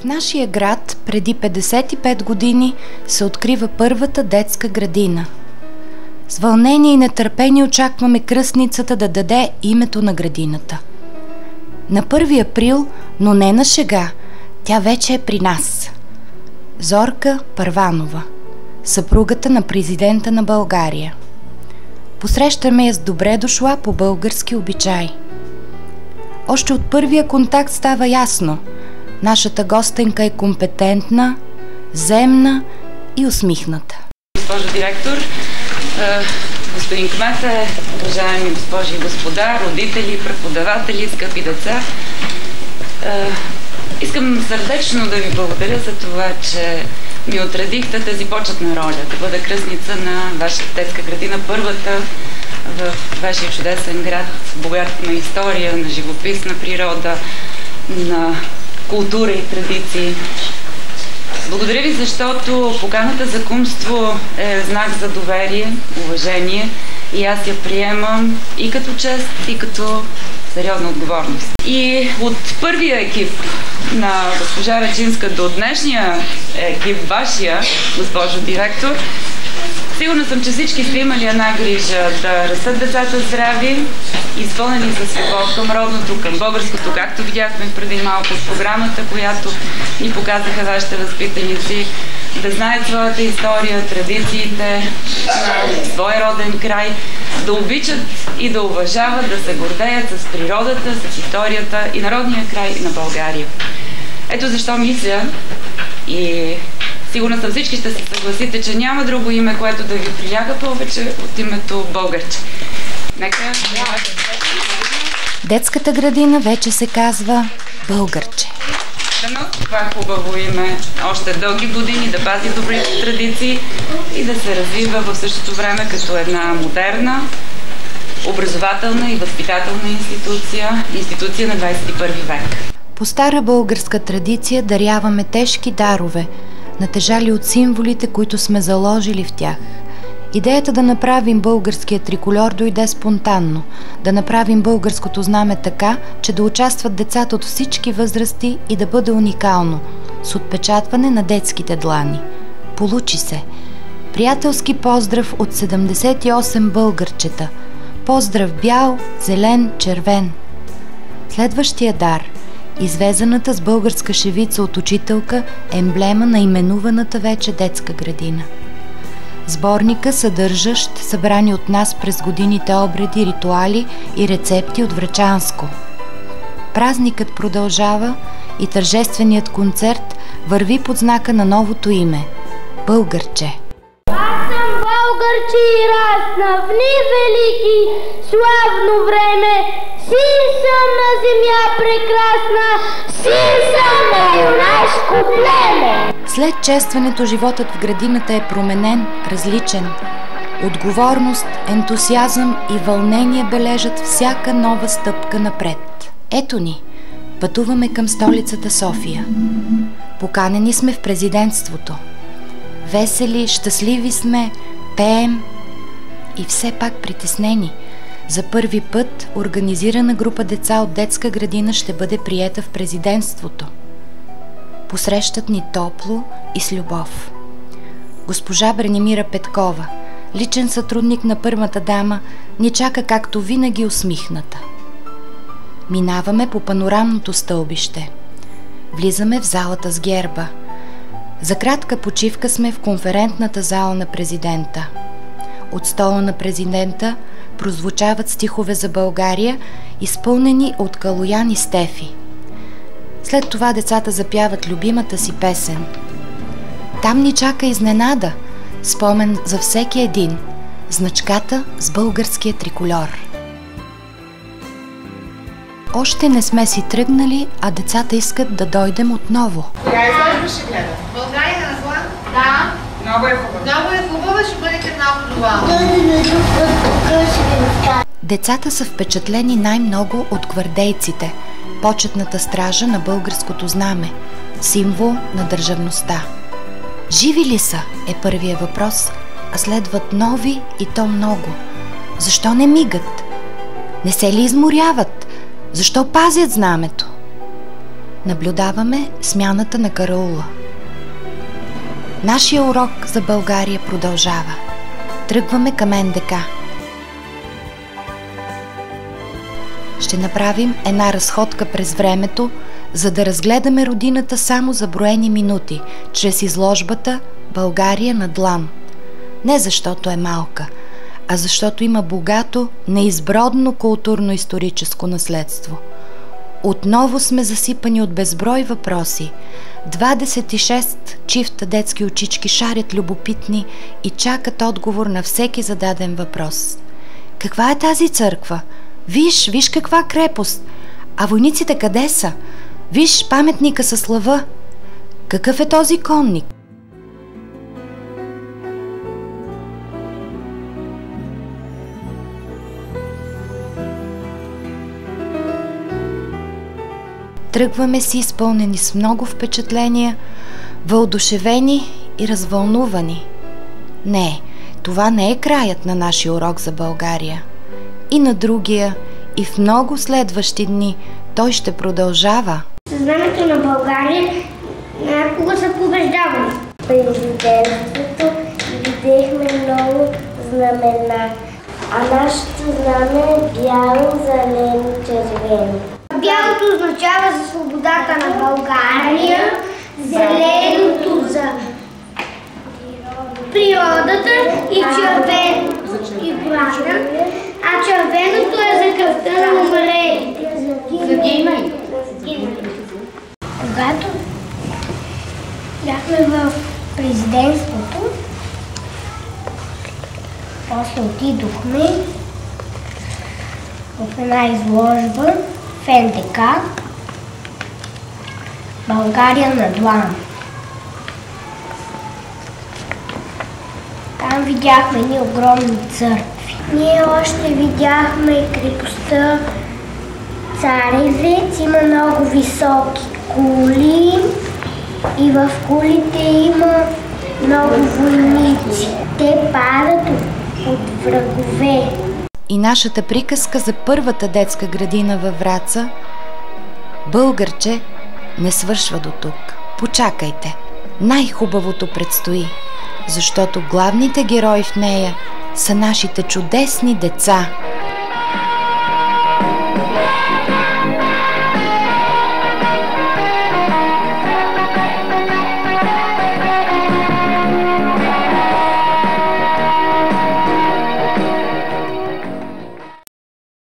В нашия град преди 55 години се открива първата детска градина. С вълнение и нетърпение очакваме кръстницата да даде името на градината. На 1 април, но не на шега, тя вече е при нас. Зорка Първанова, съпругата на президента на България. Посрещаме я с добре дошла по български обичай. Още от първия контакт става ясно – нашата гостенка е компетентна, земна и усмихната. Госпожо директор, господин кмете, уважаеми госпожи и господа, родители, преподаватели, скъпи деца, искам сърдечно да ви благодаря за това, че ми отредихте тази почетна роля, да бъда кръстница на вашата детска градина, първата в вашия чудесен град, богат на история, на живопис, на природа, на култура и традиции. Благодаря ви, защото поканата за кумство е знак за доверие, уважение и аз я приемам и като чест, и като сериозна отговорност. И от първия екип на госпожа Рачинска до днешния екип, вашия, госпожо директор, сигурна съм, че всички сте имали една грижа да растат децата здрави, изпълнени с любов към родното, към българското, както видяхме преди малко от програмата, която ни показаха вашите възпитаници, да знаят своята история, традициите, своя роден край, да обичат и да уважават, да се гордеят с природата, с историята и народния край на България. Ето защо мисля и сигурно съм всички ще се съгласите, че няма друго име, което да ви приляга повече от името Българче. Нека... Детската градина вече се казва Българче. Дано това хубаво име още дълги години да пази добрите традиции и да се развива в същото време като една модерна, образователна и възпитателна институция на 21 век. По стара българска традиция даряваме тежки дарове, натежали от символите, които сме заложили в тях. Идеята да направим българския трикольор дойде спонтанно, да направим българското знаме така, че да участват децата от всички възрасти и да бъде уникално, с отпечатване на детските длани. Получи се! Приятелски поздрав от 78 българчета. Поздрав бял, зелен, червен. Следващия дар – извезената с българска шевица от учителка, емблема на именуваната вече детска градина. Сборника, съдържащ събрани от нас през годините обреди, ритуали и рецепти от Врачанско. Празникът продължава и тържественият концерт върви под знака на новото име – Българче. Аз съм българче и расна в дни велики, славно време, син съм на земя прекрасна, син съм на юнашко племе. След честването животът в градината е променен, различен. Отговорност, ентусиазъм и вълнение бележат всяка нова стъпка напред. Ето ни, пътуваме към столицата София. Поканени сме в президентството. Весели, щастливи сме, пеем и все пак притеснени. За първи път организирана група деца от детска градина ще бъде приета в президентството. Посрещат ни топло и с любов. Госпожа Бранимира Петкова, личен сътрудник на първата дама, ни чака както винаги усмихната. Минаваме по панорамното стълбище. Влизаме в залата с герба. За кратка почивка сме в конферентната зала на президента. От стола на президента прозвучават стихове за България, изпълнени от Калоян и Стефи. След това децата запяват любимата си песен. Там ни чака изненада, спомен за всеки един, значката с българския трикольор. Още не сме си тръгнали, а децата искат да дойдем отново. Коя изложба ще гледат? България на зла? Да. Много е хубаво. Много е хубаво, ще бъдете много доволни. Децата са впечатлени най-много от гвардейците, почетната стража на българското знаме, символ на държавността. Живи ли са е първият въпрос, а следват нови и то много. Защо не мигат? Не се ли изморяват? Защо пазят знамето? Наблюдаваме смяната на караула. Нашия урок за България продължава. Тръгваме към НДК. Ще направим една разходка през времето, за да разгледаме родината само за броени минути, чрез изложбата «България на длан». Не защото е малка, а защото има богато, неизбродно културно-историческо наследство. Отново сме засипани от безброй въпроси. 26 чифта детски очички шарят любопитни и чакат отговор на всеки зададен въпрос. Каква е тази църква? Виж каква крепост! А войниците къде са? Виж паметника със лъва! Какъв е този конник? Тръгваме си изпълнени с много впечатления, въодушевени и развълнувани. Не, това не е краят на нашия урок за България. И на другия, и в много следващи дни той ще продължава. Знамето на България някога са побеждавали. Президентството видяхме много знамена, а нашето знаме е бяло, зелено, червено. Бялото означава за свободата на България, зеленото за природата и червеното и гората, а червеното е за кръвта на умрелите. Когато бяхме в президентството, после отидохме в една изложба в НДК «България на длан». Там видяхме едни огромни църкви. Ние още видяхме крепостта Царевец, има много високи кули и в кулите има много войници. Те падат от врагове. И нашата приказка за първата детска градина във Враца, Българче, не свършва до тук. Почакайте, най-хубавото предстои, защото главните герои в нея са нашите чудесни деца.